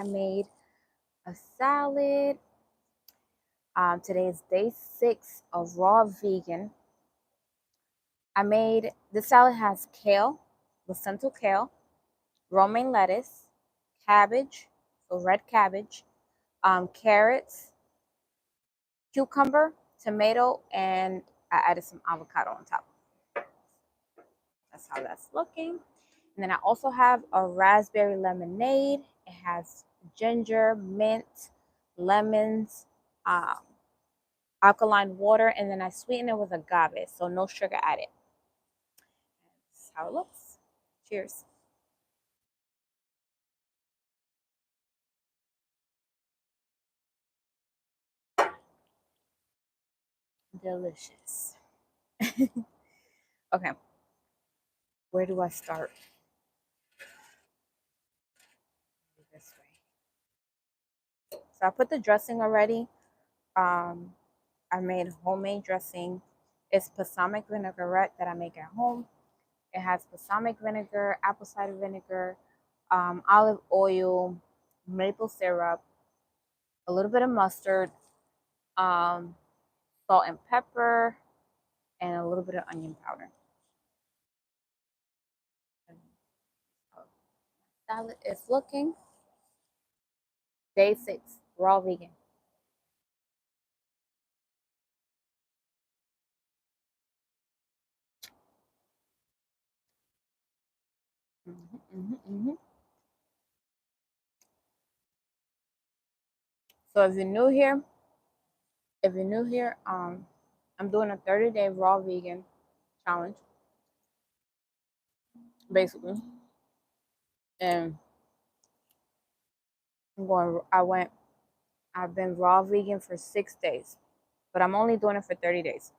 I made a salad. Today is day 6 of raw vegan. I made the salad has kale, placental kale, romaine lettuce, cabbage, so red cabbage, carrots, cucumber, tomato, and I added some avocado on top. That's how that's looking. And then I also have a raspberry lemonade. It has ginger, mint, lemons, um, alkaline water, and then I sweeten it with agave, so no sugar added. That's how it looks. Cheers. Delicious. Okay, where do I start? This way. So I put the dressing already. Um, I made homemade dressing. It's balsamic vinaigrette that I make at home. It has balsamic vinegar, apple cider vinegar, olive oil, maple syrup, a little bit of mustard, um, salt and pepper, and a little bit of onion powder. Salad is looking. Day 6, raw vegan. Mm-hmm. So if you're new here, I'm doing a 30-day raw vegan challenge, basically, and I'm going. I've been raw vegan for 6 days, but I'm only doing it for 30 days.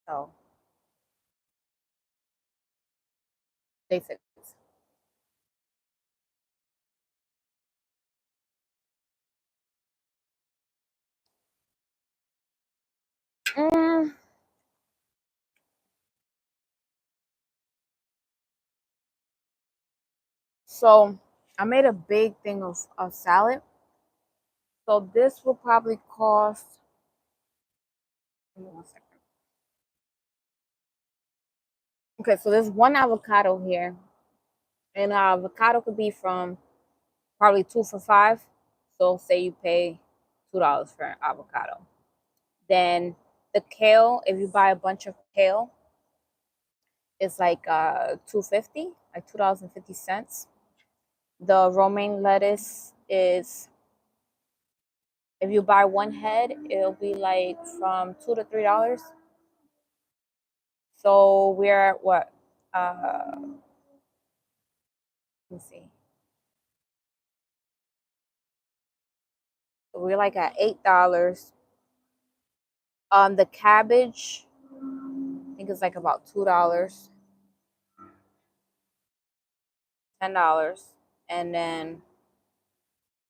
So day 6. Mm, so I made a big thing of salad. So this will probably cost. Give me 1 second. Okay, so there's one avocado here, and avocado could be from probably 2 for $5. So say you pay $2 for an avocado. Then the kale, if you buy a bunch of kale, it's like 2.50, like $2.50. The romaine lettuce is, if you buy one head, it'll be like from $2 to $3. So we're at what? Let me see. So we're like at $8. The cabbage, I think it's like about $2, $10, and then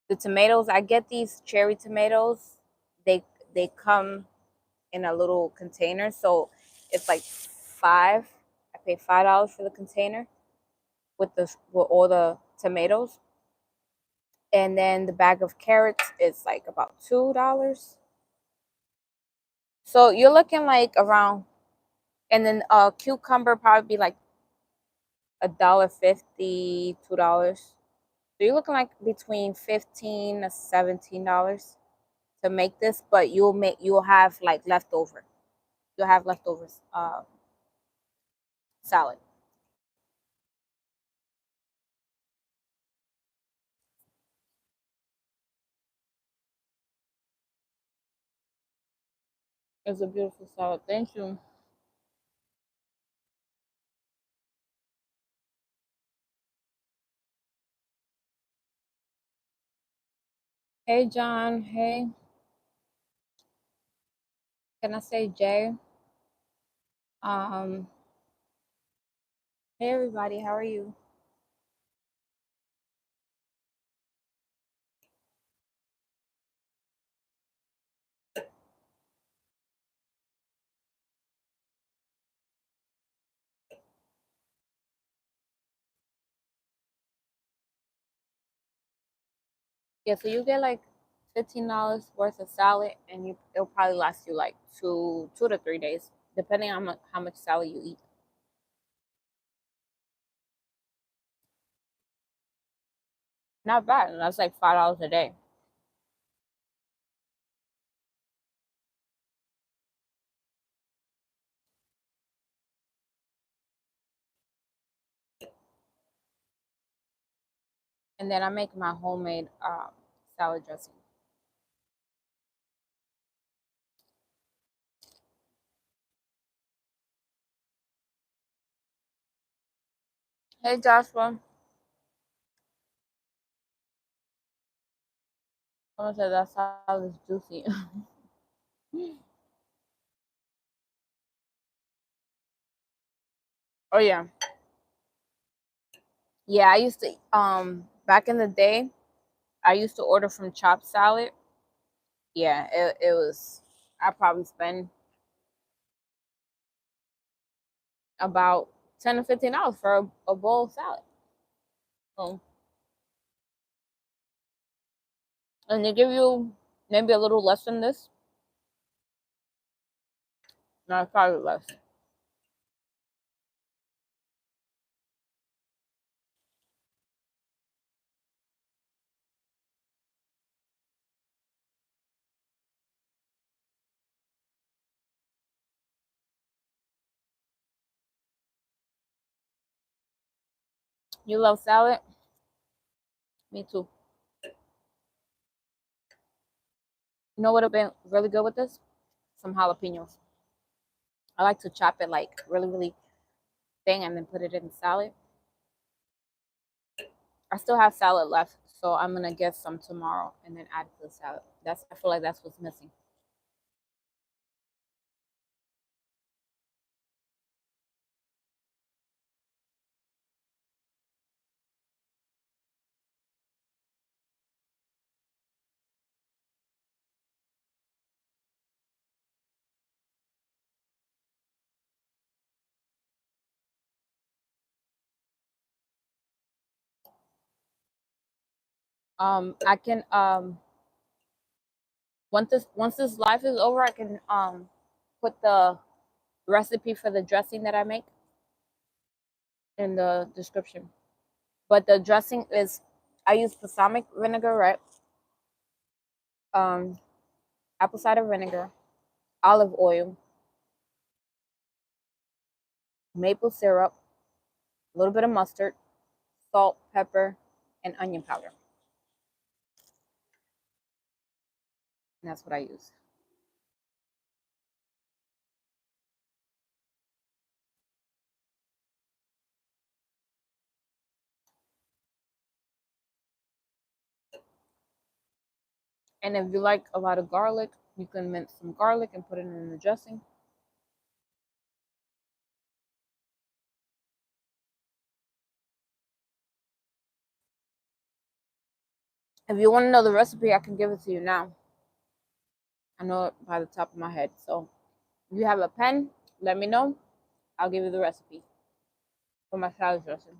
the tomatoes. I get these cherry tomatoes. They they come in a little container, so it's like five. I pay $5 for the container with all the tomatoes, and then the bag of carrots is like about $2. So you're looking like around, and then cucumber probably be like $1.50, $2. So you're looking like between $15 to $17 to make this, but you'll have like leftover. You'll have leftovers salad. It's a beautiful salad. Thank you. Hey John. Hey. Can I say Jay? Um, hey everybody, how are you? Yeah, so you get like $15 worth of salad, and it'll probably last you like 2 to 3 days, depending on how much salad you eat. Not bad. And that's like $5 a day. And then I make my homemade salad dressing. Hey Joshua, someone said that salad is juicy. Oh yeah, yeah. I used to back in the day, I used to order from Chopped Salad. Yeah, it was. I probably spend about $10 to $15 for a bowl of salad. So, and they give you maybe a little less than this. No, it's probably less. You love salad? Me too. You know what would have been really good with this? Some jalapenos. I like to chop it like really, really thin and then put it in the salad. I still have salad left, so I'm gonna get some tomorrow and then add it to the salad. I feel like that's what's missing. I can once this live is over, I can put the recipe for the dressing that I make in the description. But the dressing is I use balsamic vinaigrette, um, apple cider vinegar, olive oil, maple syrup, a little bit of mustard, salt, pepper, and onion powder. And that's what I use. And if you like a lot of garlic, you can mince some garlic and put it in the dressing. If you want to know the recipe, I can give it to you now. I know it by the top of my head. So if you have a pen, let me know. I'll give you the recipe for my salad dressing.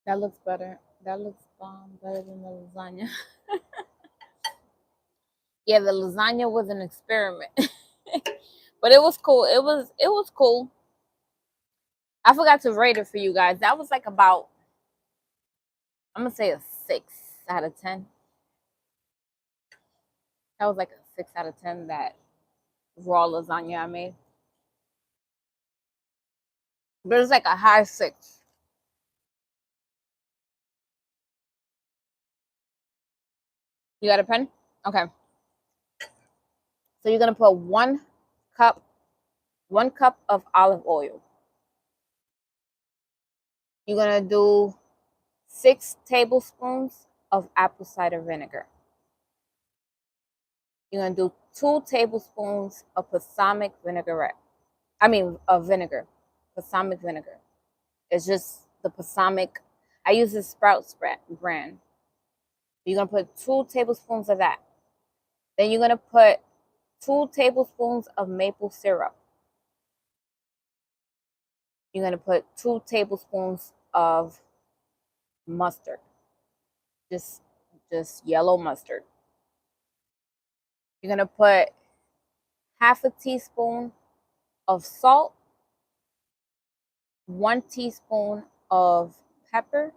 That looks better. That looks better than the lasagna. Yeah, the lasagna was an experiment, but it was cool. It was cool. I forgot to rate it for you guys. That was like about I'm gonna say a 6 out of 10. That was like a 6 out of 10. That raw lasagna I made, but it's like a high 6. You got a pen? Okay. So you're gonna put cup, 1 cup of olive oil. You're gonna do 6 tablespoons of apple cider vinegar. You're gonna do 2 tablespoons of balsamic vinaigrette. I mean, of vinegar, balsamic vinegar. It's just the balsamic I use the Sprouts brand. You're going to put 2 tablespoons of that. Then you're going to put 2 tablespoons of maple syrup. You're going to put 2 tablespoons of mustard. Just yellow mustard. You're going to put half a teaspoon of salt, 1 teaspoon of pepper,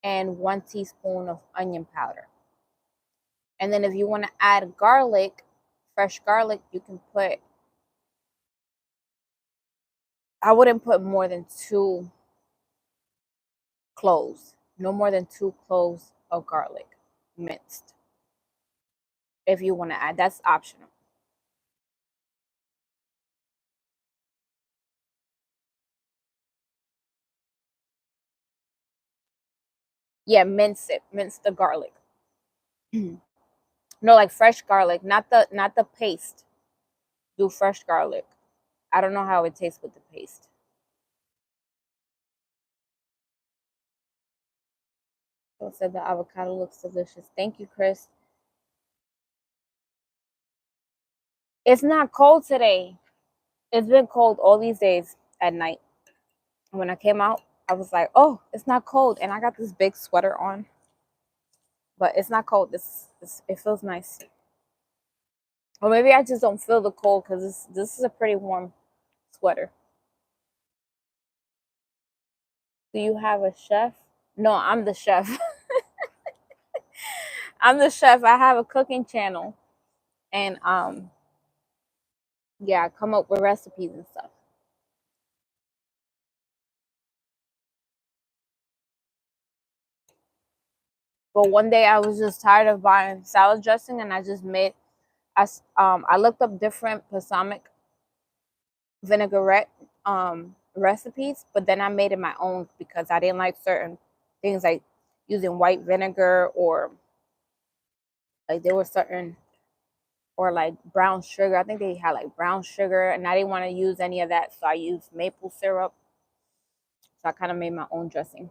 and 1 teaspoon of onion powder. And then if you want to add garlic, fresh garlic, you can put, I wouldn't put more than 2 cloves, no more than 2 cloves of garlic minced. If you want to add, that's optional. Yeah, mince it, mince the garlic. No, like fresh garlic, not the paste. Do fresh garlic. I don't know how it tastes with the paste. So said the avocado looks delicious. Thank you, Chris. It's not cold today. It's been cold all these days at night. When I came out, I was like, oh, it's not cold. And I got this big sweater on. But it's not cold. It feels nice. Or maybe I just don't feel the cold because this is a pretty warm sweater. Do you have a chef? No, I'm the chef. I'm the chef. I have a cooking channel. And yeah, I come up with recipes and stuff. But one day I was just tired of buying salad dressing, and I just made. I looked up different balsamic vinaigrette recipes, but then I made it my own because I didn't like certain things like using white vinegar, or like there were certain, or like brown sugar. I think they had like brown sugar, and I didn't want to use any of that, so I used maple syrup. So I kind of made my own dressing.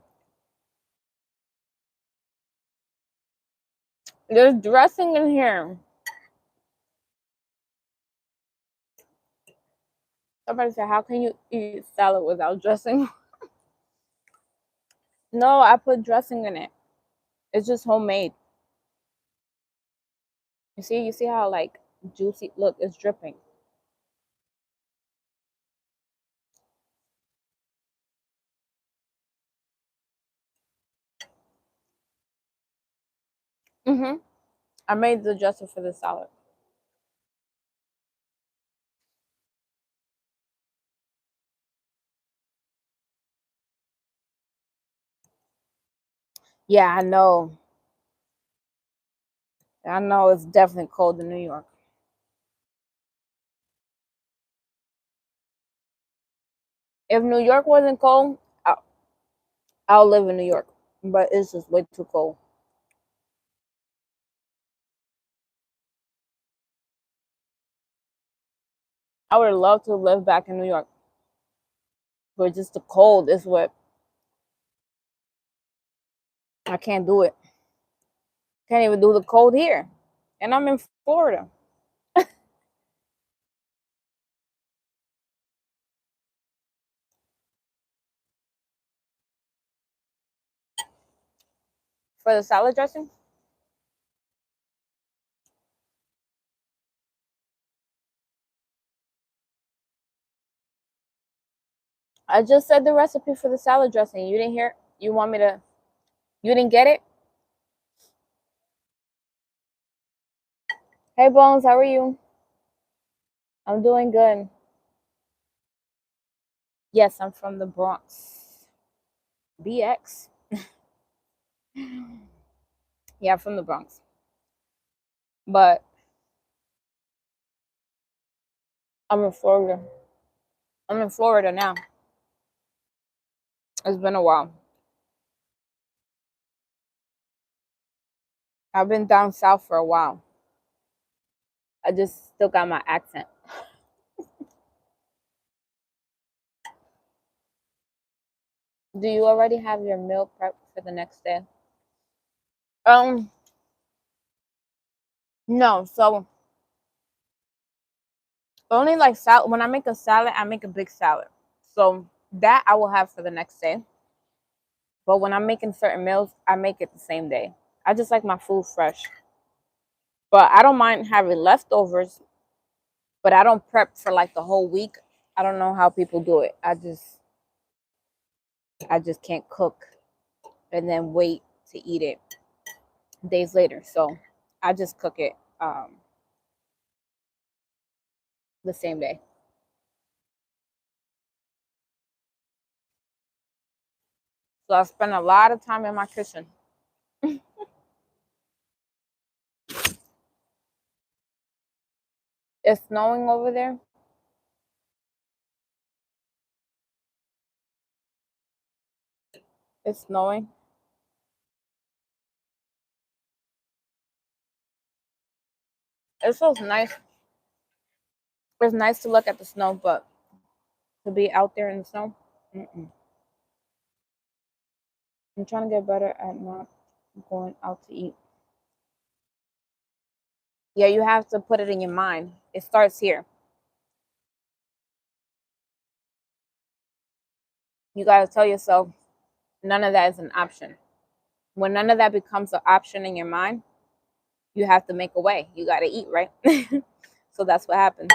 There's dressing in here. Somebody said, "How can you eat salad without dressing?" No, I put dressing in it. It's just homemade. You see how like juicy, look, it's dripping. Mhm. I made the dressing for the salad. Yeah, I know. I know it's definitely cold in New York. If New York wasn't cold, I'll live in New York. But it's just way too cold. I would love to live back in New York, but just the cold is what I can't do it. Can't even do the cold here, and I'm in Florida. For the salad dressing, I just said the recipe for the salad dressing. You didn't hear? You want me to? You didn't get it? Hey Bones, how are you? I'm doing good. Yes, I'm from the Bronx. BX. Yeah, I'm from the Bronx. But I'm in Florida. I'm in Florida now. It's been a while. I've been down south for a while. I just still got my accent. Do you already have your meal prep for the next day? Um, no. So only like salad. When I make a salad, I make a big salad. So that I will have for the next day. But when I'm making certain meals, I make it the same day. I just like my food fresh. But I don't mind having leftovers, but I don't prep for like the whole week. I don't know how people do it. I just can't cook and then wait to eat it days later. So I just cook it the same day. So I spend a lot of time in my kitchen. It's snowing over there. It's snowing. It feels nice. It's nice to look at the snow, but to be out there in the snow, mm-mm. I'm trying to get better at not going out to eat. Yeah, you have to put it in your mind. It starts here. You got to tell yourself none of that is an option. When none of that becomes an option in your mind, you have to make a way. You got to eat, right? So that's what happens.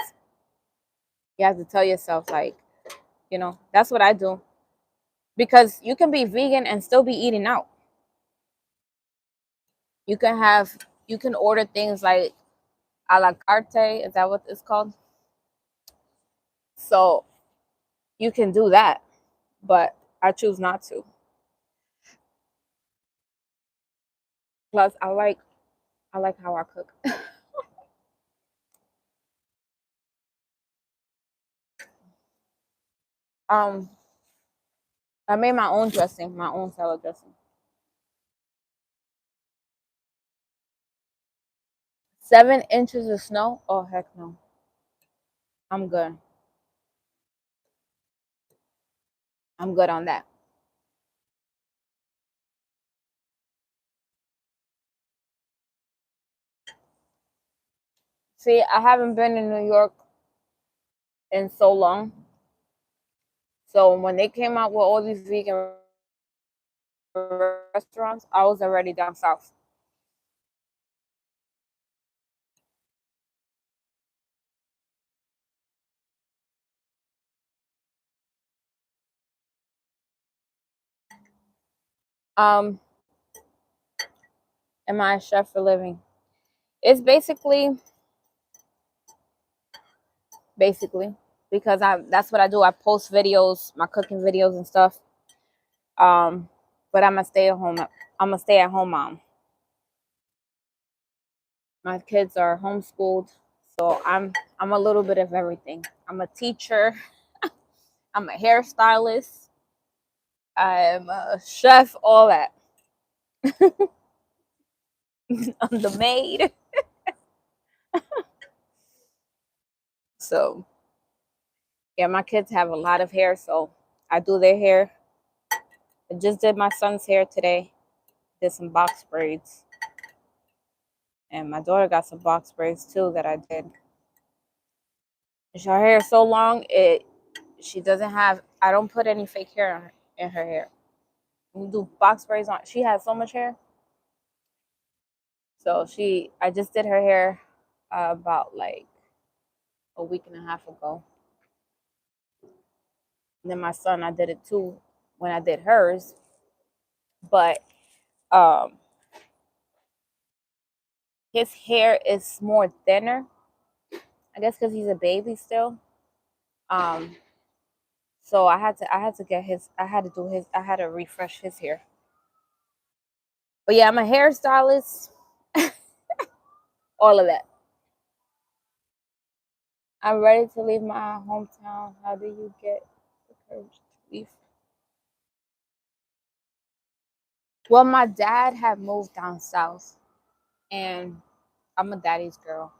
You have to tell yourself, like, that's what I do. Because you can be vegan and still be eating out. You can order things like a la carte. Is that what it's called? So you can do that, but I choose not to. Plus, I like how I cook. um, I made my own dressing, my own salad dressing. 7 inches of snow? Oh heck no. I'm good. I'm good on that. See, I haven't been in New York in so long. So when they came out with all these vegan restaurants, I was already down south. Um, am I a chef for living? It's basically because that's what I do. I post videos, my cooking videos and stuff. Um, but I'm a stay at home mom. My kids are homeschooled, so I'm a little bit of everything. I'm a teacher, I'm a hairstylist, I'm a chef, all that. I'm the maid. So yeah, my kids have a lot of hair, so I do their hair. I just did my son's hair today. Did some box braids. And my daughter got some box braids too that I did. Her hair is so long, she doesn't have. I don't put any fake hair in her hair. We do box braids on. She has so much hair, so I just did her hair about like a week and a half ago. And then my son, I did it too when I did hers, but um, his hair is more thinner. I guess because he's a baby still. Um, so I had to do his, I had to refresh his hair. But yeah, I'm a hairstylist, all of that. I'm ready to leave my hometown. How do you get the courage to leave? Well, my dad had moved down south, and I'm a daddy's girl.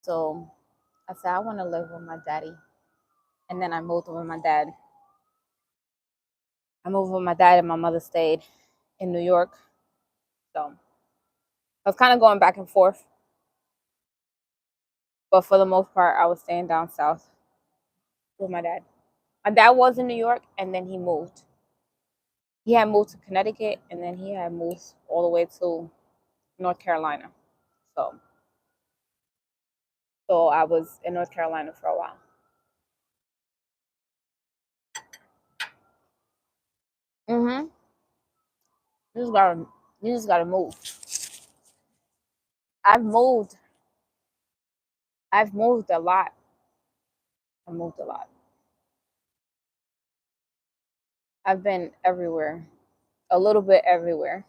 So I said, I want to live with my daddy. And then I moved with my dad. I moved with my dad and my mother stayed in New York. So I was kind of going back and forth, but for the most part, I was staying down south with my dad. My dad was in New York, and then he moved. He had moved to Connecticut, and then he had moved all the way to North Carolina. So, so I was in North Carolina for a while. Mhm. You just gotta, you just gotta move. I've moved. I've moved a lot. I moved a lot. I've been everywhere, a little bit everywhere.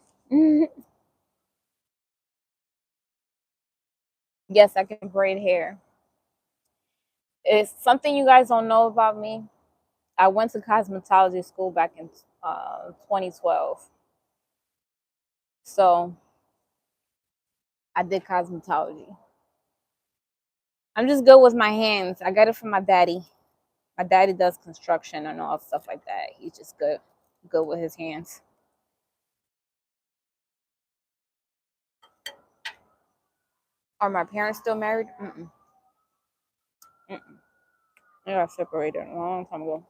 Yes, I can braid hair. It's something you guys don't know about me. I went to cosmetology school back in 2012. So I did cosmetology. I'm just good with my hands. I got it from my daddy. My daddy does construction and all stuff like that. He's just good with his hands. Are my parents still married? Mm-mm. Mm-mm. They got separated a long time ago.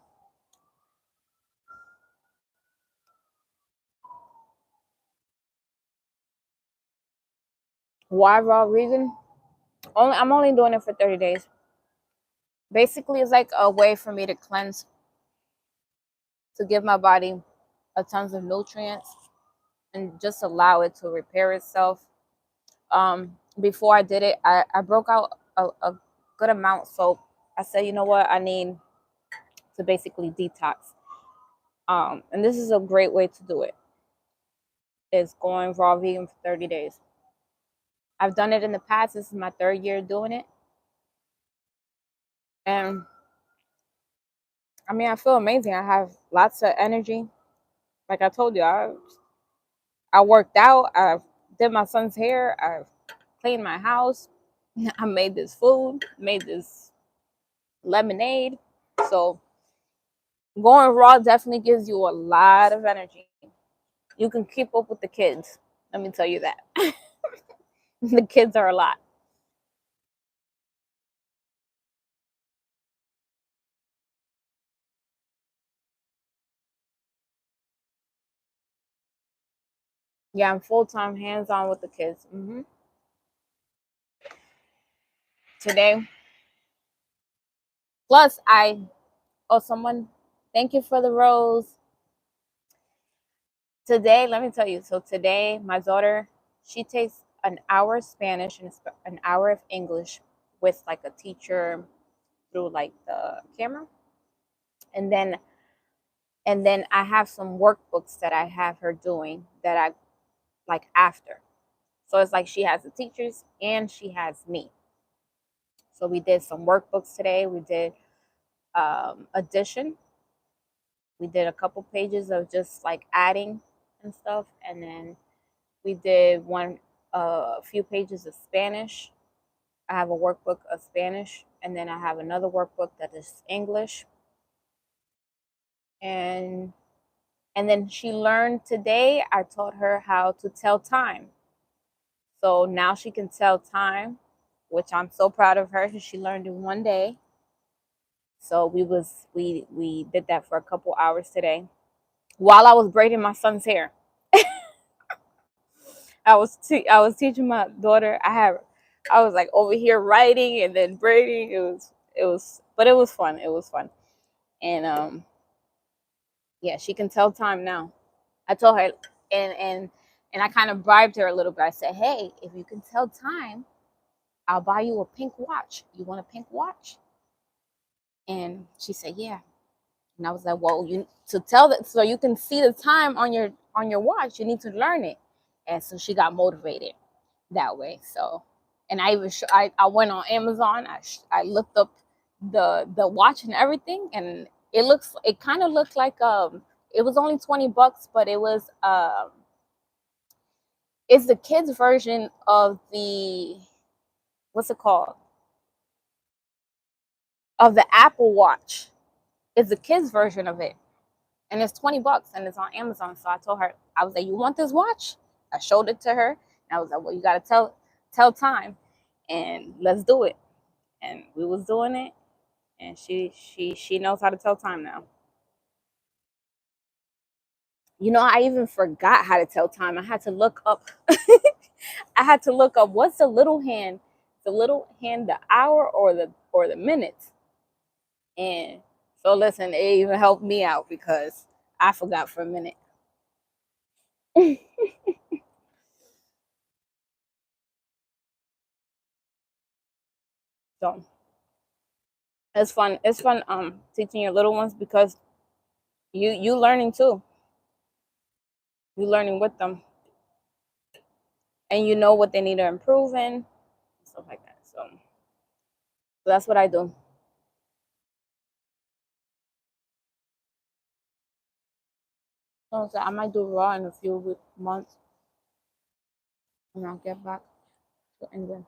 Why raw vegan? I'm only doing it for 30 days. Basically, it's like a way for me to cleanse, to give my body a tons of nutrients and just allow it to repair itself. Before I did it, I broke out a good amount. So I said, you know what, I need to basically detox. And this is a great way to do it. Is going raw vegan for 30 days. I've done it in the past. This is my third year doing it. And I mean, I feel amazing. I have lots of energy. Like I told you, I worked out. I did my son's hair. I cleaned my house. I made this food, made this lemonade. So going raw definitely gives you a lot of energy. You can keep up with the kids. Let me tell you that. The kids are a lot. Yeah, I'm full time hands on with the kids. Today, plus someone, thank you for the rose. Today, let me tell you. So today, my daughter, she takes an hour of Spanish and an hour of English with like a teacher through like the camera, and then I have some workbooks that I have her doing that I like after. So it's like she has the teachers and she has me. So we did some workbooks today. We did addition. We did a couple pages of just like adding and stuff, and then we did a few pages of Spanish. I have a workbook of Spanish, and then I have another workbook that is English. And then she learned today. I taught her how to tell time. So now she can tell time, which I'm so proud of her. She learned in one day. So we did that for a couple hours today while I was braiding my son's hair. I was teaching my daughter. I was like over here writing and then braiding. But it was fun. It was fun. And yeah, she can tell time now. I told her, and I kind of bribed her a little bit. I said, hey, if you can tell time, I'll buy you a pink watch. You want a pink watch? And she said, yeah. And I was like, well, you to tell that so you can see the time on your watch, you need to learn it. And so she got motivated that way. So, and I even I went on Amazon. I looked up the watch and everything, and it kind of looked like it was only $20, but it was it's the kids version of the what's it called, of the Apple Watch. It's the kids version of it. and it's $20 and it's on Amazon. So I told her, I was like, "You want this watch?" I showed it to her, and I was like, "Well, you gotta tell time, and let's do it." And we was doing it, and she knows how to tell time now. You know, I even forgot how to tell time. I had to look up. I had to look up what's the little hand, the hour or the minutes. And so listen, it even helped me out because I forgot for a minute. So it's fun. It's fun teaching your little ones because you learning too. You learning with them, and you know what they need to improve in, stuff like that. So that's what I do. So I might do raw in a few months, and I'll get back to England.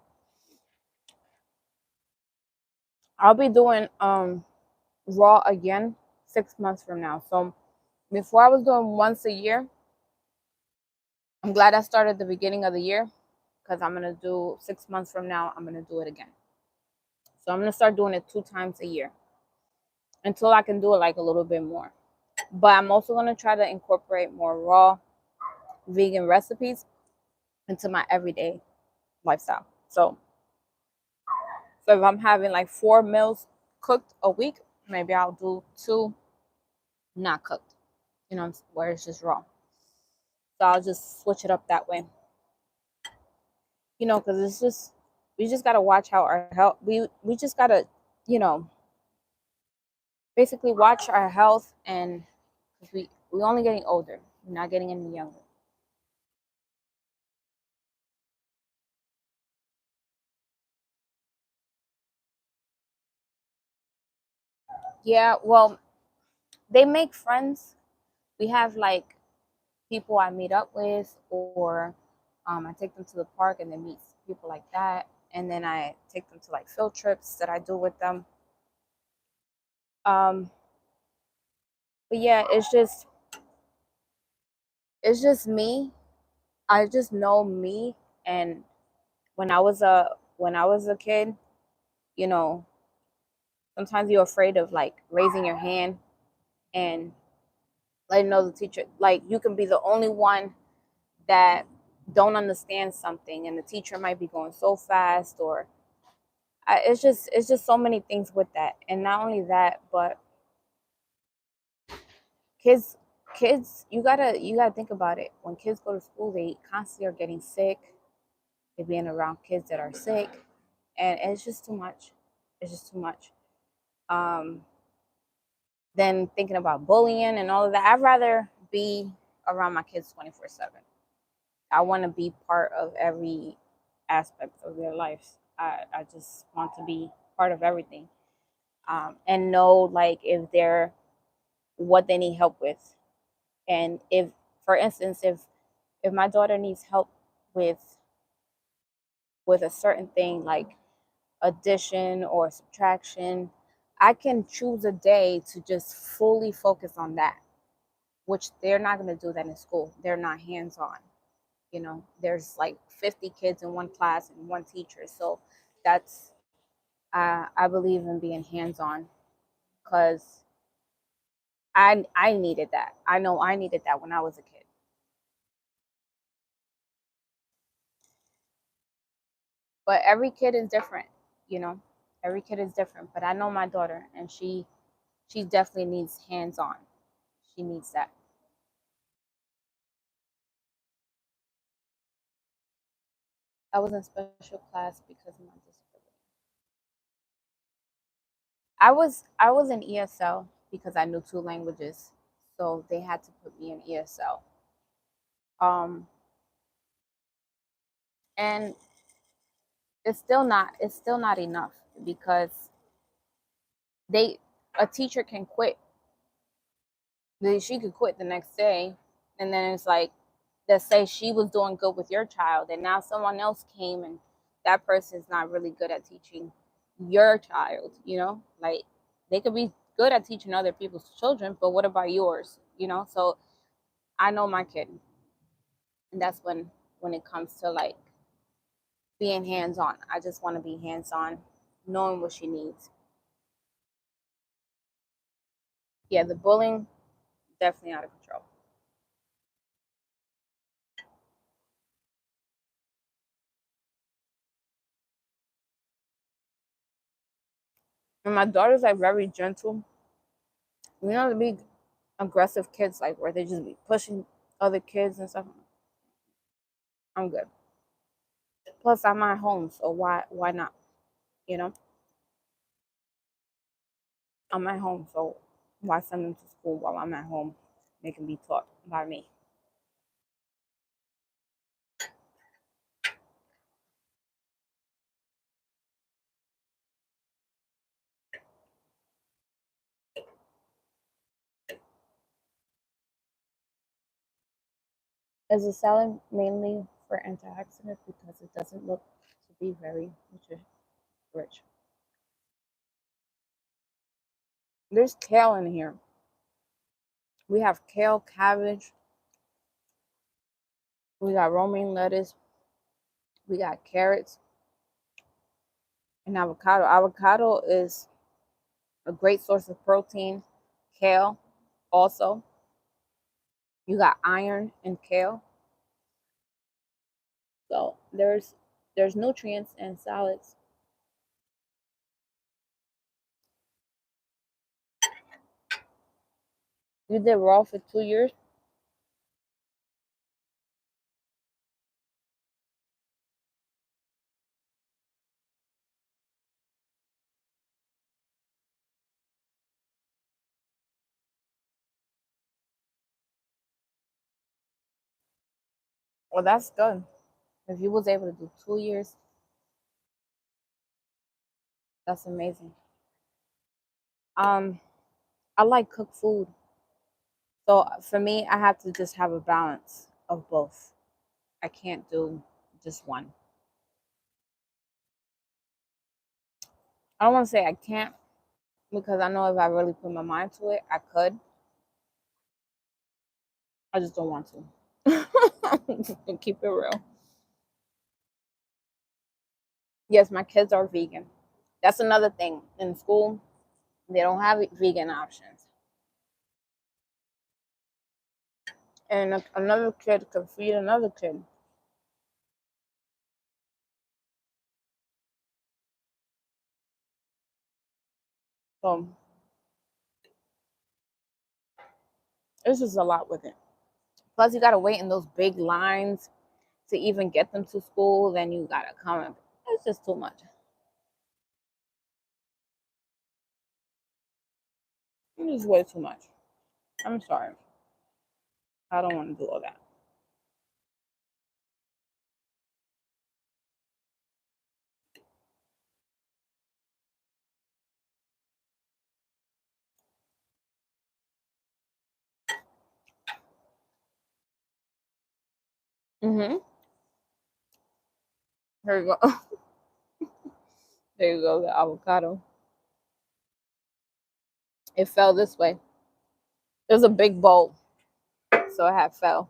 I'll be doing raw again 6 months from now. So before I was doing once a year. I'm glad I started the beginning of the year because I'm gonna do 6 months from now. I'm gonna do it again. So I'm gonna start doing it 2 times a year until I can do it like a little bit more. But I'm also gonna try to incorporate more raw vegan recipes into my everyday lifestyle. So if I'm having like 4 meals cooked a week, maybe I'll do two not cooked, where it's just raw. So I'll just switch it up that way, because it's just we just gotta watch how our health. We just gotta, you know, basically watch our health, and we only getting older. We're not getting any younger. Yeah, well, they make friends. We have like people I meet up with, or I take them to the park and they meet people like that, and then I take them to like field trips that I do with them. Um, but yeah, it's just me. I just know me, and when I was a kid, you know, sometimes you're afraid of like raising your hand and letting know the teacher, like you can be the only one that don't understand something, and the teacher might be going so fast, or it's just so many things with that. And not only that, but kids kids you gotta think about it. When kids go to school, they constantly are getting sick. They're being around kids that are sick, and it's just too much. It's just too much. um than thinking about bullying and all of that. I'd rather be around my kids 24/7. I want to be part of every aspect of their lives. I just want to be part of everything, and know like if they're what they need help with. And if, for instance, if my daughter needs help with with a certain thing like addition or subtraction, I can choose a day to just fully focus on that, which they're not going to do that in school. They're not hands on. There's like 50 kids in one class and one teacher. So that's, I believe in being hands on, because I needed that. I know I needed that when I was a kid. But every kid is different, you know. Every kid is different. But I know my daughter, and she definitely needs hands on. She needs that. I was in special class because of my disability. I was in ESL because I knew two languages, so they had to put me in ESL. Um, and it's still not enough, because they a teacher can quit. She could quit the next day, and then it's like, let's say she was doing good with your child, and now someone else came, and that person is not really good at teaching your child. Like, they could be good at teaching other people's children, but what about yours? So I know my kid, and that's when it comes to like being hands on. I just want to be hands on, knowing what she needs. Yeah, the bullying definitely out of control. And my daughter's like very gentle. The big aggressive kids like where they just be pushing other kids and stuff. I'm good. Plus, I'm at home, so why not? You know, I'm at home, so why send them to school while I'm at home? They can be taught by me. Is the salad mainly for antioxidants because it doesn't look to be very rich? There's kale in here. We have kale, cabbage. We got romaine lettuce. We got carrots and avocado. Avocado is a great source of protein. Kale also. You got iron in kale. So there's nutrients in salads. You did raw for 2 years. Well, that's good. If you was able to do 2 years, that's amazing. Um, I like cooked food. So for me, I have to just have a balance of both. I can't do just one. I don't want to say I can't because I know if I really put my mind to it, I could. I just don't want to. Keep it real. Yes, my kids are vegan. That's another thing. In school, they don't have vegan options. And another kid could feed another kid. So it's just a lot with it. Plus, you got to wait in those big lines to even get them to school. Then you got to come. It's just too much. It's just way too much. I'm sorry. I don't want to do all that. Mm-hmm. Here you go. There you go, the avocado. It fell this way. It was a big bowl, so it had fell.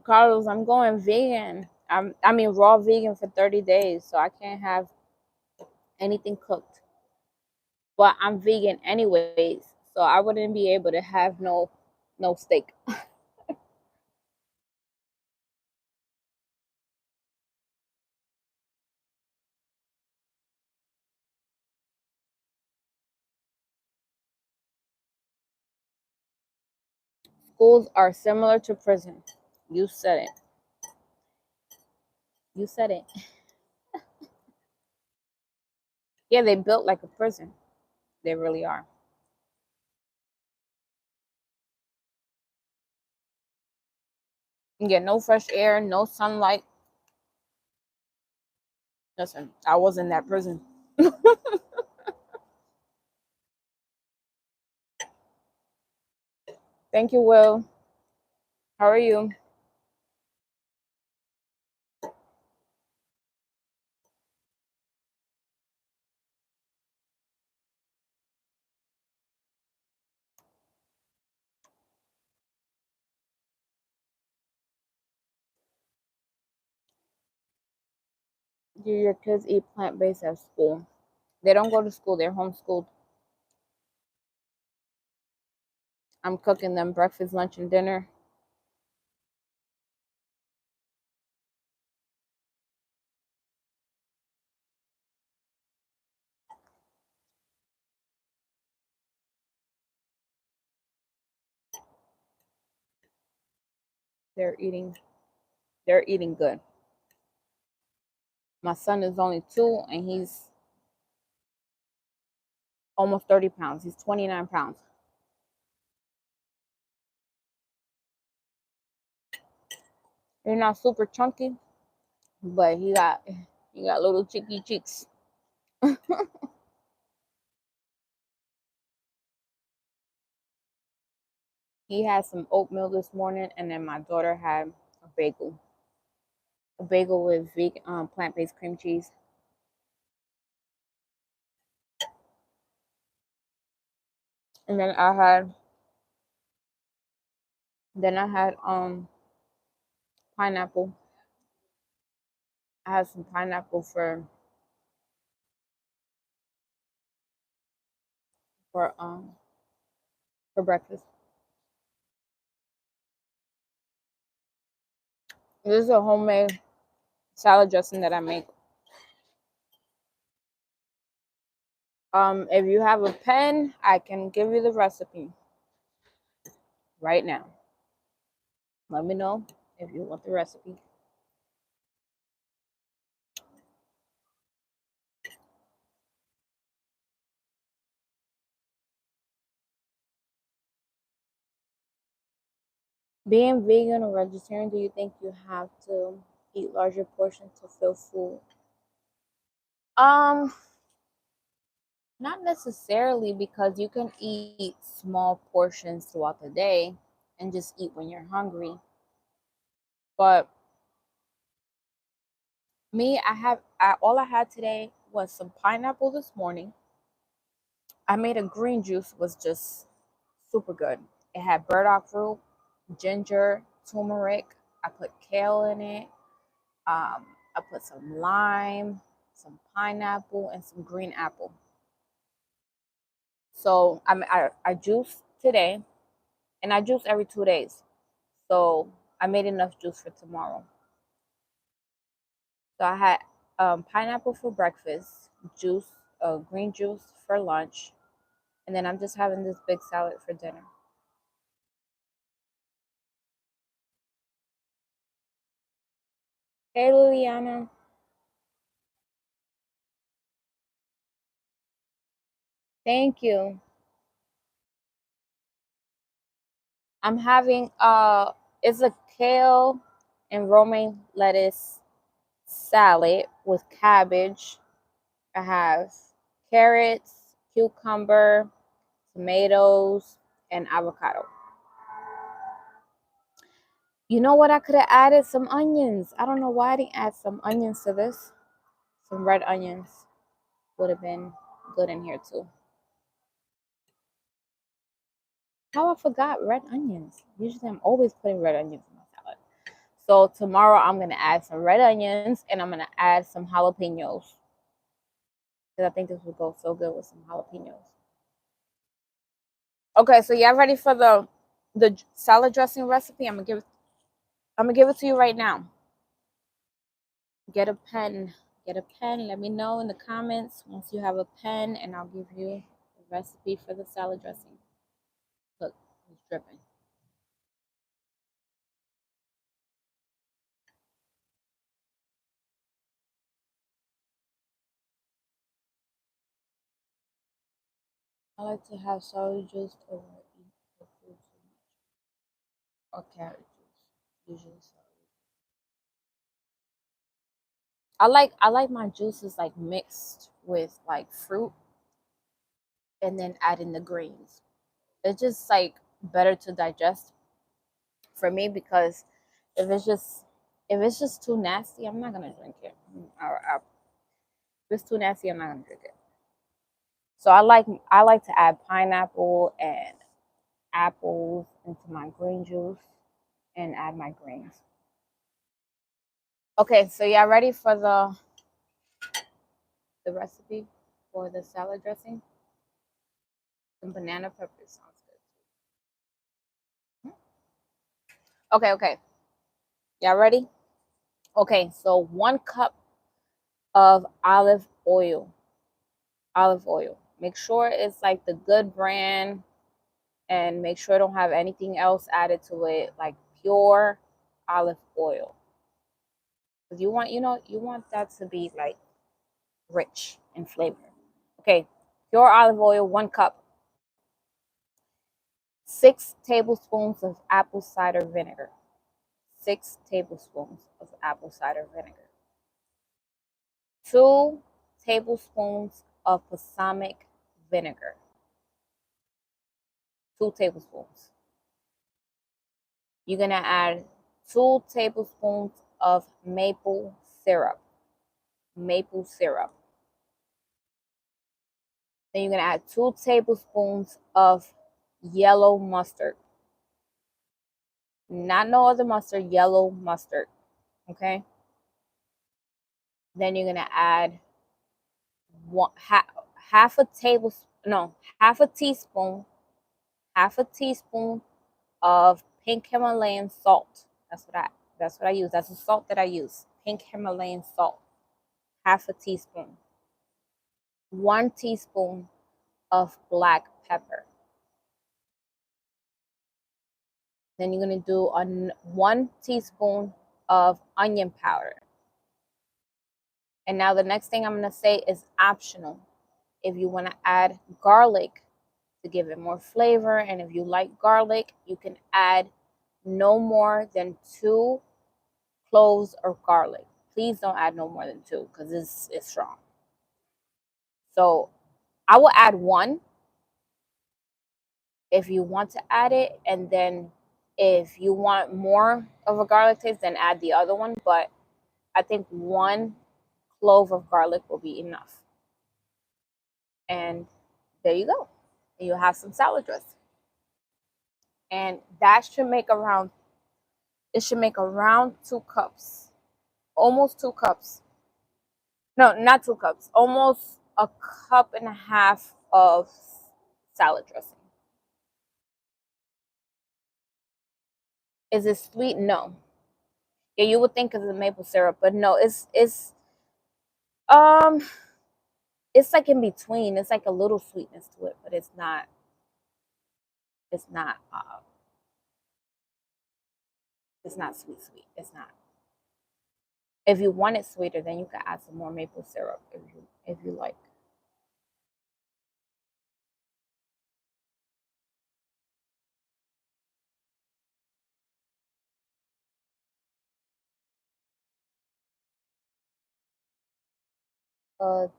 Carlos, I'm going vegan. I mean raw vegan for 30 days, so I can't have anything cooked. But I'm vegan anyways, so I wouldn't be able to have no steak. Schools are similar to prison. You said it. You said it. Yeah, they built like a prison. They really are. You get no fresh air, no sunlight. Listen, I was in that prison. Thank you, Will. How are you? Do your kids eat plant-based at school? They don't go to school, they're homeschooled. I'm cooking them breakfast, lunch, and dinner. They're eating they're eating good. My son is only 2 and he's almost 30 pounds. He's 29 pounds. He's not super chunky, but he got little cheeky cheeks. He had some oatmeal this morning, and then my daughter had a bagel with vegan, plant-based cream cheese. And then I had pineapple. I had some pineapple for um for breakfast. This is a homemade salad dressing that I make. If you have a pen, I can give you the recipe right now. Let me know if you want the recipe. Being vegan or vegetarian, do you think you have to eat larger portions to feel full? Um, Not necessarily, because you can eat small portions throughout the day and just eat when you're hungry. But me, all I had today was some pineapple this morning. I made a green juice, was just super good. It had burdock root, ginger, turmeric. I put kale in it. I put some lime, some pineapple, and some green apple. So I juice today, and I juice every 2 days. So I made enough juice for tomorrow. So I had pineapple for breakfast, juice, green juice for lunch, and then I'm just having this big salad for dinner. Hey, Liliana. Thank you. I'm having it's a kale and romaine lettuce salad with cabbage. I have carrots, cucumber, tomatoes, and avocado. You know what? I could have added some onions. I don't know why I didn't add some onions to this. Some red onions would have been good in here too. How I forgot red onions. Usually I'm always putting red onions in my salad. So tomorrow I'm gonna add some red onions and I'm gonna add some jalapenos. Because I think this would go so good with some jalapenos. Okay, so y'all ready for the salad dressing recipe? I'm gonna give it to you right now. Get a pen. Get a pen. Let me know in the comments once you have a pen, and I'll give you the recipe for the salad dressing. Look, it's dripping. I like to have celery juice over eat the food too much, or carrot juice. Usually celery. I like my juices like mixed with like fruit, and then add in the greens. It's just like better to digest for me, because if it's just if it's just too nasty, I'm not gonna drink it. If it's too nasty, I'm not gonna drink it. So I like to add pineapple and apples into my green juice and add my greens. Okay, so y'all ready for the recipe for the salad dressing? Some banana peppers sounds good. Okay. Y'all ready? Okay, so 1 cup of olive oil. Olive oil. Make sure it's like the good brand, and make sure it don't have anything else added to it, like pure olive oil. Because you want that to be like rich in flavor. Okay, pure olive oil, 1 cup. 6 tablespoons of apple cider vinegar. 6 tablespoons of apple cider vinegar. 2 tablespoons of balsamic vinegar. 2 tablespoons. You're gonna add 2 tablespoons of maple syrup. Maple syrup. Then you're gonna add 2 tablespoons of yellow mustard. Not no other mustard, yellow mustard. Okay. Then you're gonna add half a tablespoon, no, half a teaspoon of pink Himalayan salt. That's what I use. That's the salt that I use. Pink Himalayan salt. Half a teaspoon. 1 teaspoon of black pepper. Then you're gonna do 1 teaspoon of onion powder. And now the next thing I'm gonna say is optional. If you want to add garlic to give it more flavor, and if you like garlic, you can add no more than 2 cloves of garlic. Please don't add no more than 2, because it's strong. So I will add 1 if you want to add it, and then if you want more of a garlic taste, then add the other one. But I think 1 clove of garlic will be enough. And there you go. You'll have some salad dressing. And that should make around 2 cups. Almost 2 cups. No, not 2 cups. Almost a cup and a half of salad dressing. Is it sweet? No. Yeah, you would think because of maple syrup, but no, um it's like in between. It's like a little sweetness to it, but it's not it's not sweet. It's not. If you want it sweeter, then you can add some more maple syrup if you like.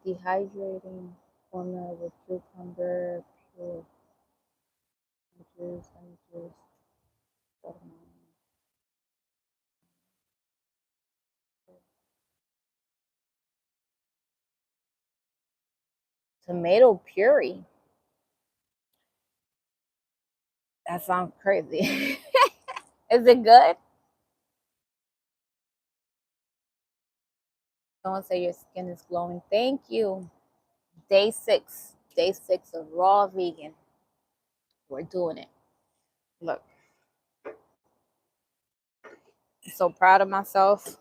Dehydrating formula with cucumber, pure juice, lemon juice, watermelon. Tomato puree. That sounds crazy. Is it good? Someone say your skin is glowing. Thank you. Day 6. Day 6 of raw vegan. We're doing it. Look, I'm so proud of myself.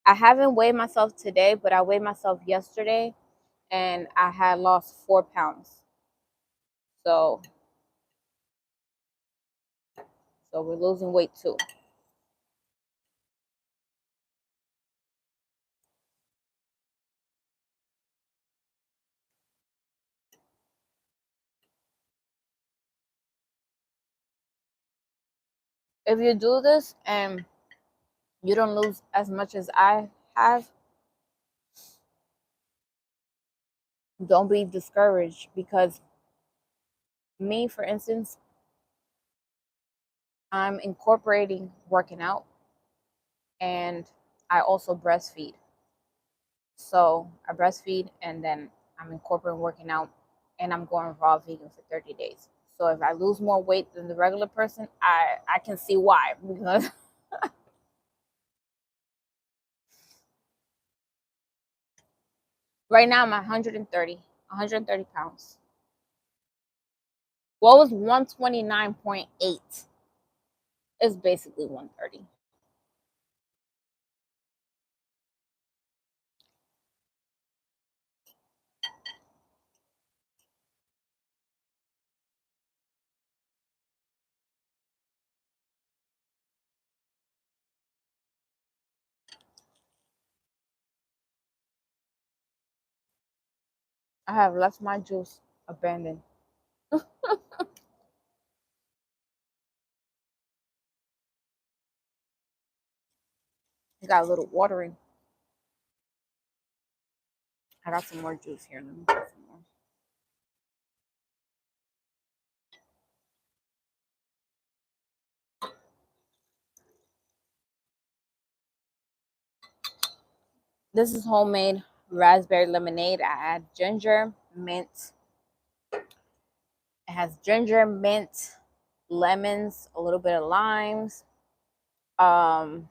I haven't weighed myself today, but I weighed myself yesterday and I had lost 4 pounds. So we're losing weight too. If you do this and you don't lose as much as I have, Don't be discouraged, because me, for instance, I'm incorporating working out, and I also breastfeed. So I breastfeed, and then I'm incorporating working out, and I'm going raw vegan for 30 days. So if I lose more weight than the regular person, I can see why. Because right now I'm 130 pounds. What was 129.8 is basically 130. I have left my juice abandoned. It got a little watery. I got some more juice here. Let me get some more. This is homemade raspberry lemonade. I add ginger, mint. It has ginger, mint, lemons, a little bit of limes. Um,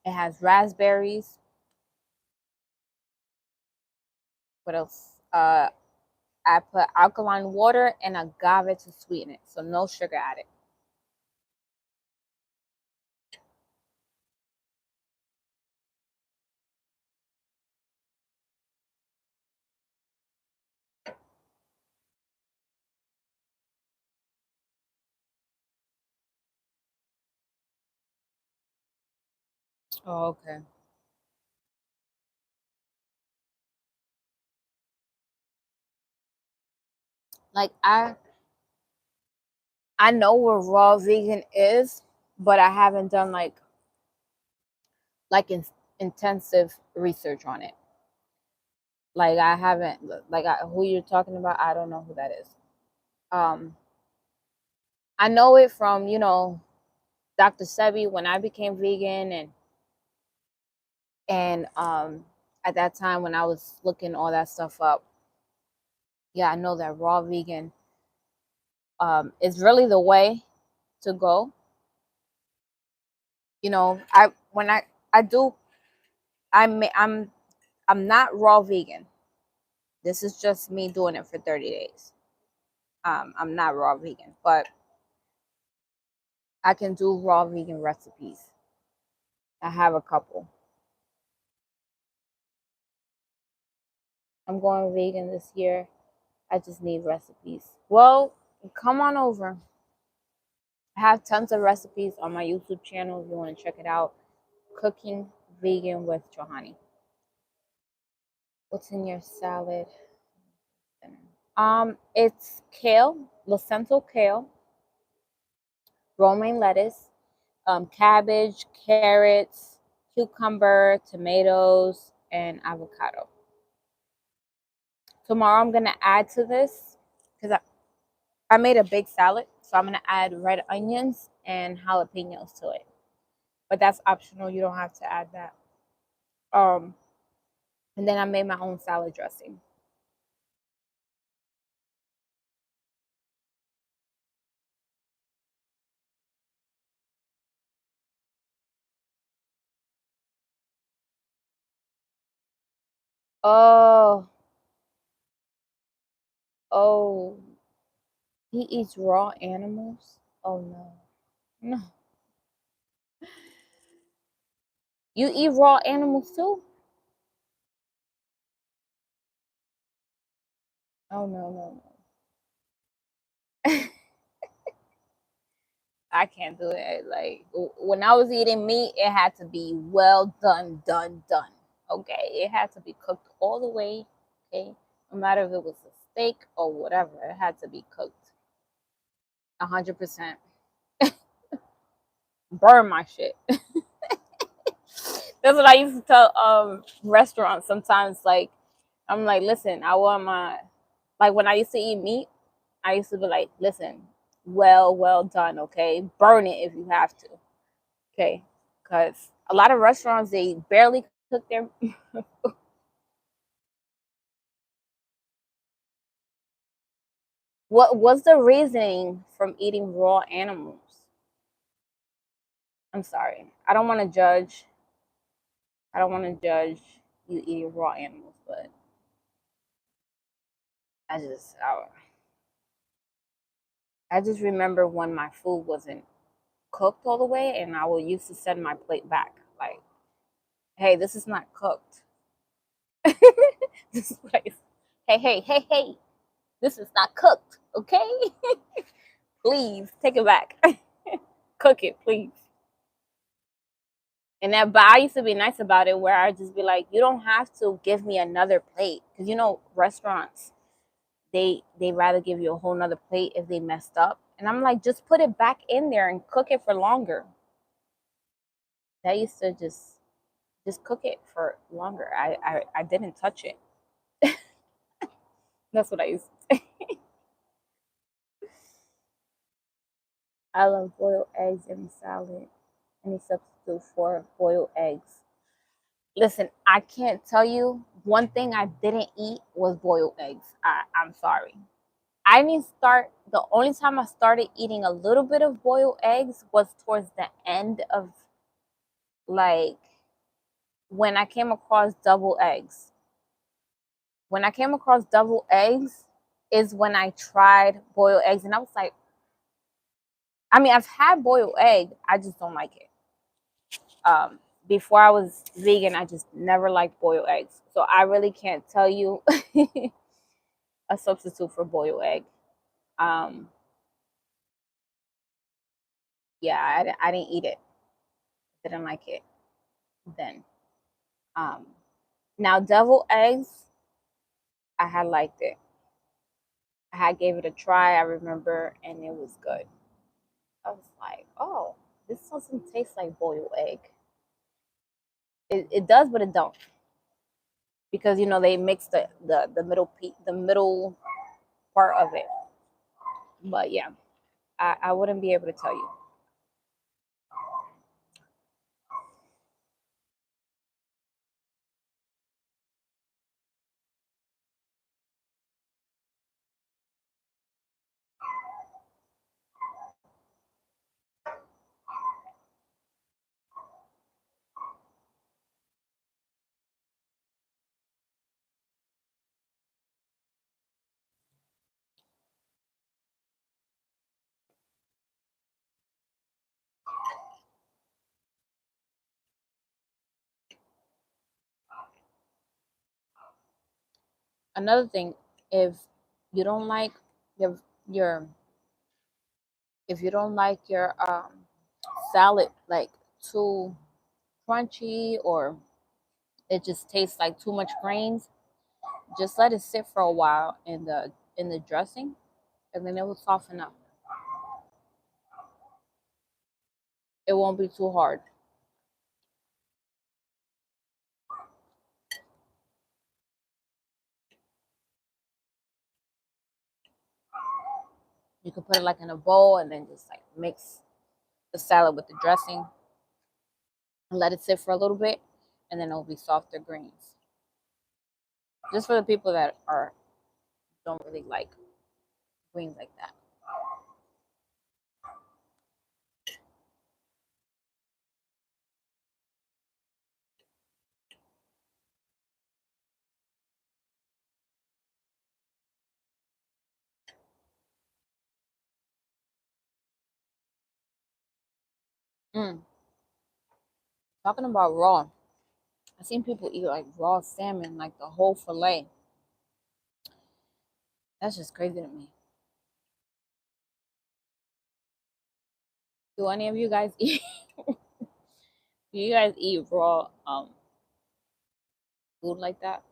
it has raspberries. What else? I put alkaline water and agave to sweeten it, so no sugar added. Oh, okay. Like I know what raw vegan is, but I haven't done like intensive research on it. Like I haven't who you're talking about. I don't know who that is. Um, I know it from Dr. Sebi when I became vegan, and at that time when I was looking all that stuff up. Yeah, I know that raw vegan is really the way to go. I when I do I'm not raw vegan. This is just me doing it for 30 days. I'm not raw vegan, but I can do raw vegan recipes. I have a couple. I'm going vegan this year. I just need recipes. Well, come on over. I have tons of recipes on my YouTube channel if you want to check it out. Cooking vegan with Johanny. What's in your salad? It's kale, placenta kale, romaine lettuce, cabbage, carrots, cucumber, tomatoes, and avocado. Tomorrow I'm gonna add to this because I made a big salad, so I'm gonna add red onions and jalapenos to it. But that's optional; you don't have to add that. Um, and then I made my own salad dressing. Oh, oh, he eats raw animals. Oh no, no. You eat raw animals too? Oh no, no, no. I can't do it. Like when I was eating meat, it had to be well done, done, done. Okay, it had to be cooked all the way. Okay, no matter if it was a steak or whatever, it had to be cooked 100%. Burn my shit. That's what I used to tell restaurants sometimes. Like, I'm like, listen, I want my, like when I used to eat meat, I used to be like, listen, well done, okay? Burn it if you have to, okay? Because a lot of restaurants, they barely cook their. What was the reasoning from eating raw animals? I'm sorry. I don't want to judge. I don't want to judge you eating raw animals, but I just remember when my food wasn't cooked all the way, and I would used to send my plate back. Like, hey, this is not cooked. This place. Hey, this is not cooked, okay? Please take it back. Cook it, please. And that, but I used to be nice about it, where I just be like, you don't have to give me another plate, because restaurants, they rather give you a whole nother plate if they messed up, and I'm like, just put it back in there and cook it for longer. I used to just cook it for longer. I didn't touch it. That's what I used to say. I love boiled eggs in salad. Any substitute for boiled eggs? Listen, I can't tell you one thing I didn't eat was boiled eggs. I'm sorry. I didn't start, the only time I started eating a little bit of boiled eggs was towards the end of, like, when I came across double eggs. When I came across double eggs is when I tried boiled eggs, and I was like, I mean, I've had boiled egg, I just don't like it. Before I was vegan, I just never liked boiled eggs. So I really can't tell you a substitute for boiled egg. Um, yeah, I didn't eat it. Didn't like it then. Um, Now deviled eggs, I had liked it. I had gave it a try, I remember, and it was good. I was like, oh, this doesn't taste like boiled egg. It does, but it don't, because they mix the the middle part of it. But yeah, I wouldn't be able to tell you. Another thing, if you don't like your your if you don't like your salad like too crunchy, or it just tastes like too much grains, just let it sit for a while in the dressing, and then it will soften up. It won't be too hard. You can put it like in a bowl, and then just like mix the salad with the dressing and let it sit for a little bit, and then it'll be softer greens. Just for the people that are don't really like greens like that. Mm. Talking about raw, I've seen people eat like raw salmon, like the whole fillet. That's just crazy to me. Do any of you guys eat? Do you guys eat raw food like that?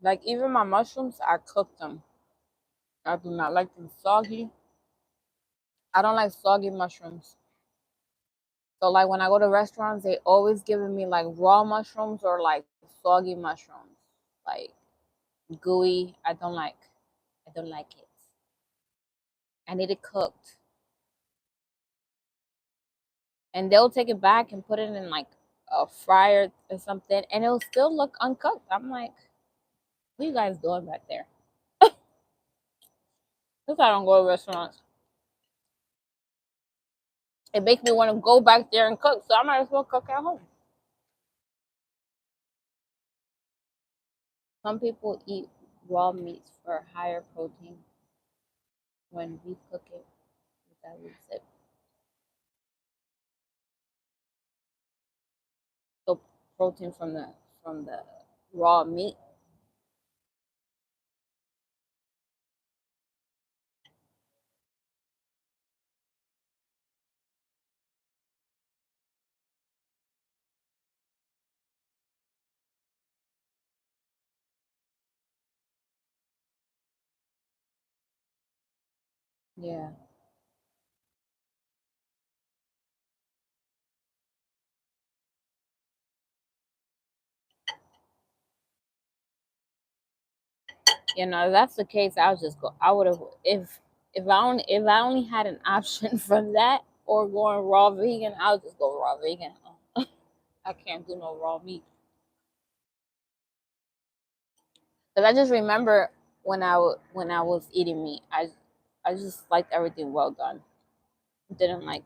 Like even my mushrooms, I cook them. I do not like them soggy. I don't like soggy mushrooms. So like when I go to restaurants, they always giving me like raw mushrooms or like soggy mushrooms, like gooey. I don't like it. I need it cooked, and they'll take it back and put it in like a fryer or something, and it'll still look uncooked. I'm like, what are you guys doing back there? Because I don't go to restaurants. It makes me want to go back there and cook, so I might as well cook at home. Some people eat raw meats for higher protein when we cook it without it. So protein from the raw meat. Yeah. You know, if that's the case, I'll just go. I would have if I only had an option from that or going raw vegan, I'll just go raw vegan. I can't do no raw meat. Cause I just remember when I was eating meat, I just liked everything well done. Didn't like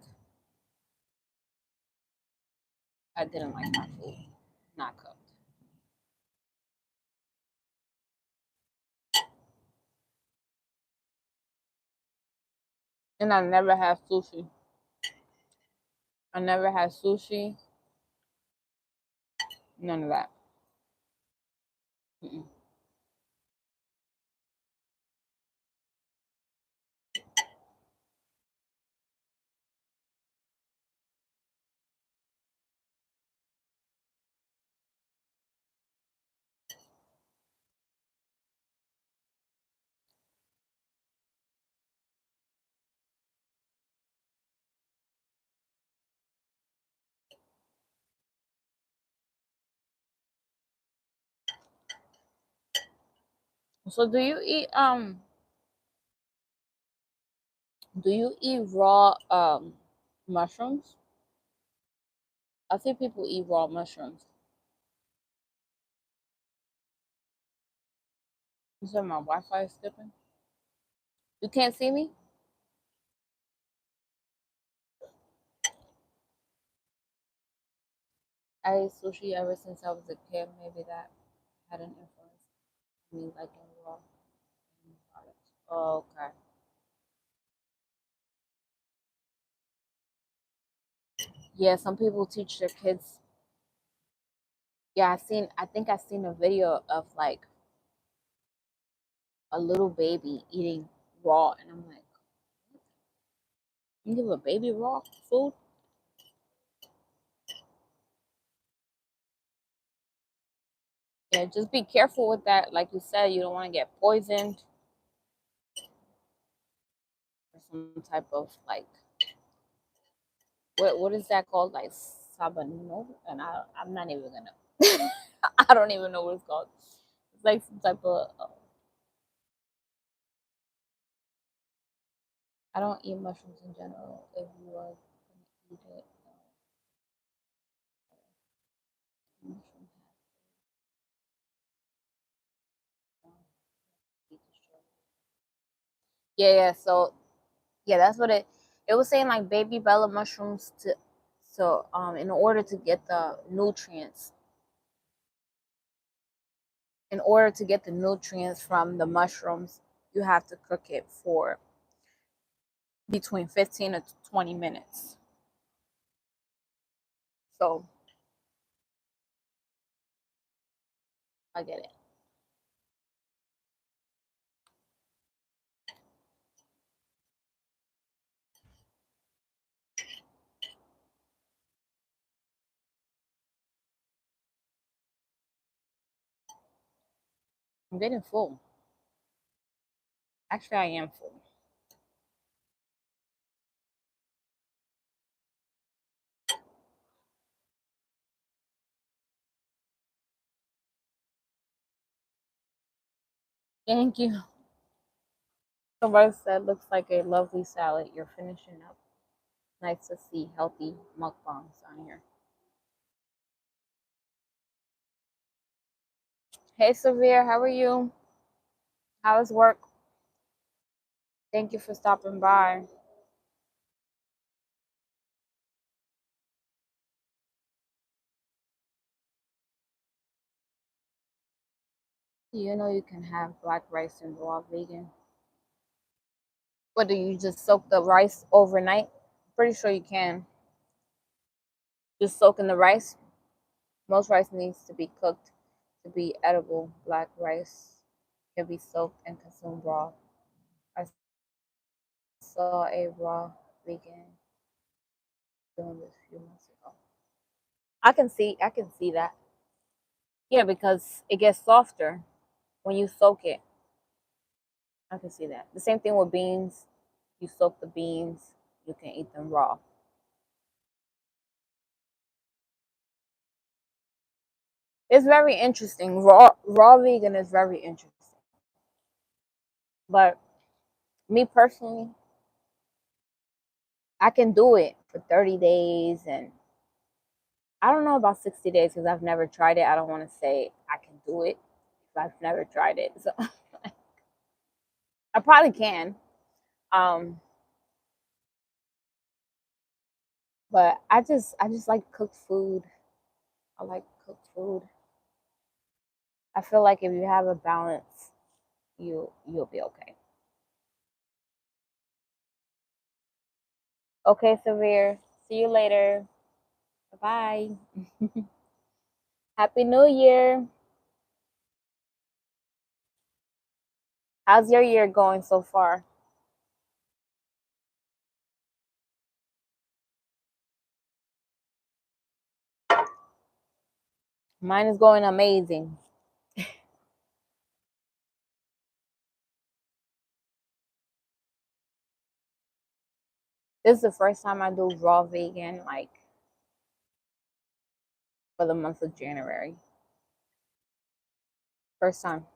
I didn't like my food not cooked. And I never had sushi. I never had sushi. None of that. Mm-mm. So do you eat raw mushrooms? I see people eat raw mushrooms. You said my Wi-Fi is skipping. You can't see me. I ate sushi ever since I was a kid. Maybe that had an influence on me liking raw products. Oh, okay. Yeah, some people teach their kids. Yeah, I think I seen a video of like a little baby eating raw, and I'm like, you give a baby raw food? Yeah, just be careful with that. Like you said, you don't want to get poisoned or some type of like what is that called? Like sabano? And I'm not even gonna. I don't even know what it's called. It's like some type of. I don't eat mushrooms in general. If you are gonna eat it, mushroom yeah, yeah. So yeah, that's what it was saying. Like baby bella mushrooms to so in order to get the nutrients, in order to get the nutrients from the mushrooms, you have to cook it for between 15 to 20 minutes. So I get it. I'm getting full. Actually, I am full. Thank you. Somebody said, looks like a lovely salad. You're finishing up. Nice to see healthy mukbangs on here. Hey, Severe, how are you? How's work? Thank you for stopping by. You know you can have black rice and raw vegan. What do you just soak the rice overnight? Pretty sure you can. Just soaking the rice. Most rice needs to be cooked to be edible. Black rice can be soaked and consumed raw. I saw a raw vegan doing this a few months ago. I can see that. Yeah, because it gets softer when you soak it. I can see that. The same thing with beans. You soak the beans, you can eat them raw. It's very interesting. Raw vegan is very interesting. But me personally, I can do it for 30 days, and I don't know about 60 days because I've never tried it. I don't want to say I can do it if I've never tried it. So I probably can. Um, but I just like cooked food. I like cooked food. I feel like if you have a balance, you'll be okay. Okay, Severe. See you later. Bye. Happy New Year. How's your year going so far? Mine is going amazing. This is the first time I do raw vegan, like for the month of January. First time.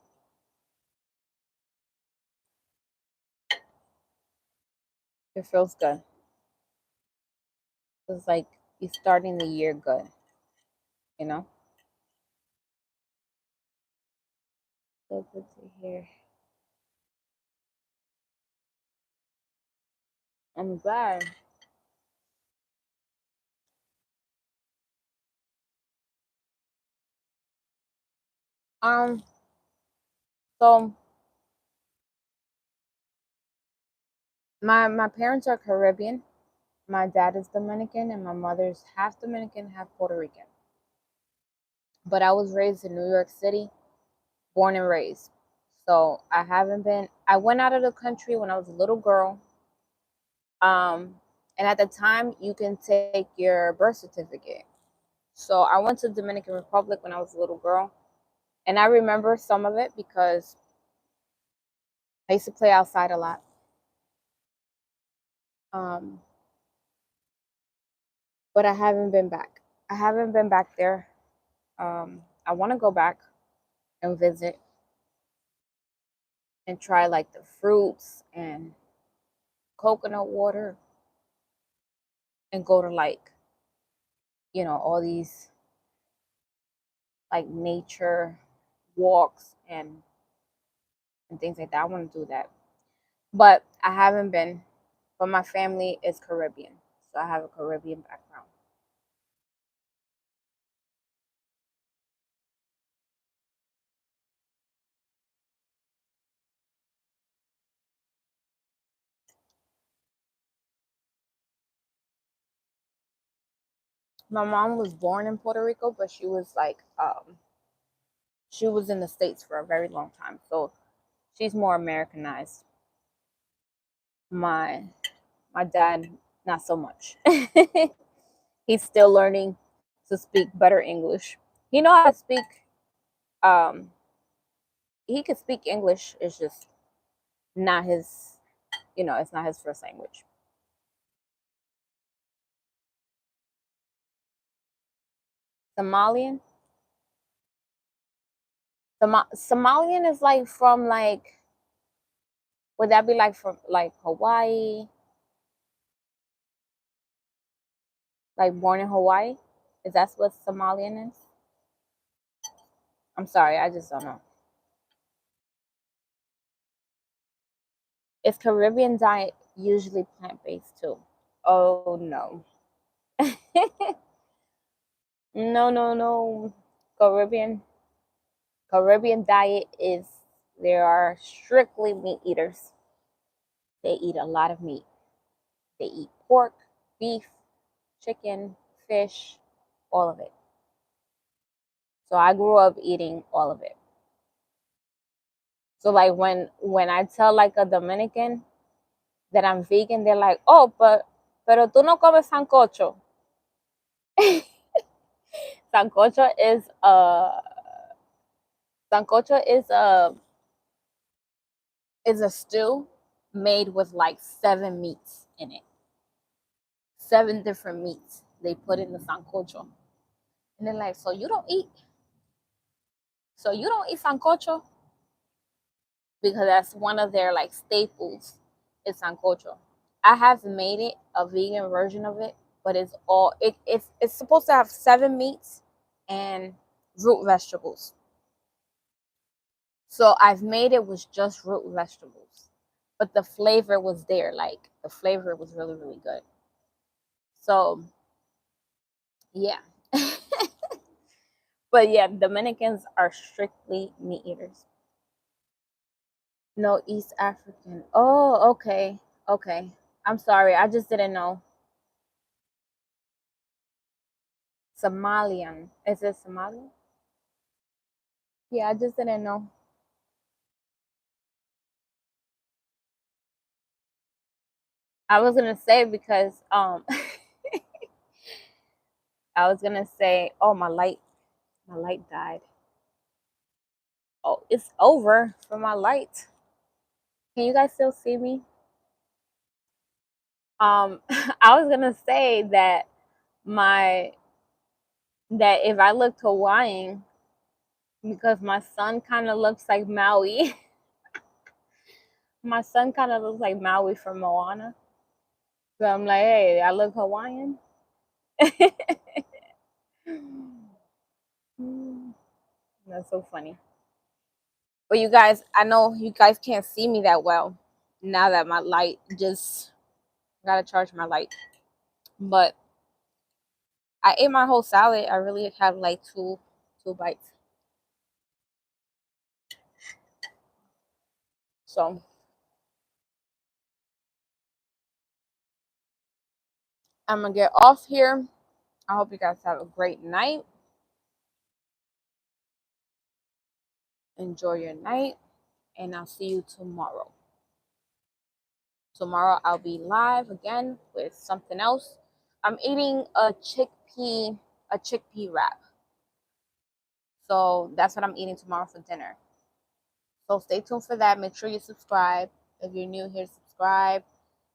It feels good. It's like you're starting the year good, you know? So good to hear. I'm glad. Um, so my parents are Caribbean. My dad is Dominican and my mother's half Dominican, half Puerto Rican. But I was raised in New York City, born and raised. So I haven't been I went out of the country when I was a little girl. Um, and at the time you can take your birth certificate. So I went to the Dominican Republic when I was a little girl. And I remember some of it because I used to play outside a lot. Um, but I haven't been back. I haven't been back there. I want to go back and visit and try like the fruits and coconut water and go to like, all these like nature walks and things like that. I want to do that. But I haven't been. But my family is Caribbean. So I have a Caribbean background. My mom was born in Puerto Rico, but she was in the States for a very long time. So she's more Americanized. My my dad, not so much. He's still learning to speak better English. He know how to speak um he could speak English. It's just not his, it's not his first language. Somalian. Somalian is like from like, would that be like from like Hawaii? Like born in Hawaii? Is that what Somalian is? I'm sorry, I just don't know. Is Caribbean diet usually plant based too? Oh no. No, no, no. Caribbean Caribbean diet is, they are strictly meat eaters. They eat a lot of meat. They eat pork, beef, chicken, fish, all of it. So I grew up eating all of it. So like when I tell like a Dominican that I'm vegan, they're like, "Oh, pero tú no comes sancocho." sancocho is a sancocho is a stew made with like 7 meats in it. 7 different meats they put in the sancocho. And they're like, so you don't eat sancocho? Because that's one of their like staples is sancocho. I have made it a vegan version of it, but it's supposed to have 7 meats and root vegetables. So I've made it with just root vegetables, but the flavor was there. Like the flavor was really really good. So yeah, but yeah, Dominicans are strictly meat eaters. No, East African. Oh, okay, okay. I'm sorry, I just didn't know. Somalian. Is it Somalian? Yeah, I just didn't know. I was gonna say because I was gonna say, oh, my light died. Oh, it's over for my light. Can you guys still see me? I was gonna say my that if I looked Hawaiian, because my son kind of looks like Maui. My son kind of looks like Maui from Moana. So I'm like, hey, I look Hawaiian. That's so funny. But you guys, I know you guys can't see me that well now that my light just gotta charge my light. But I ate my whole salad. I really had like two bites. So I'm gonna get off here. I hope you guys have a great night. Enjoy your night, and I'll see you tomorrow. Tomorrow I'll be live again with something else. I'm eating a chickpea wrap. So that's what I'm eating tomorrow for dinner. So stay tuned for that. Make sure you subscribe. If you're new here, subscribe.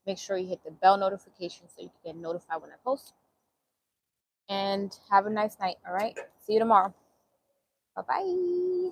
Make sure you hit the bell notification so you can get notified when I post. And have a nice night. All right. See you tomorrow. Bye bye.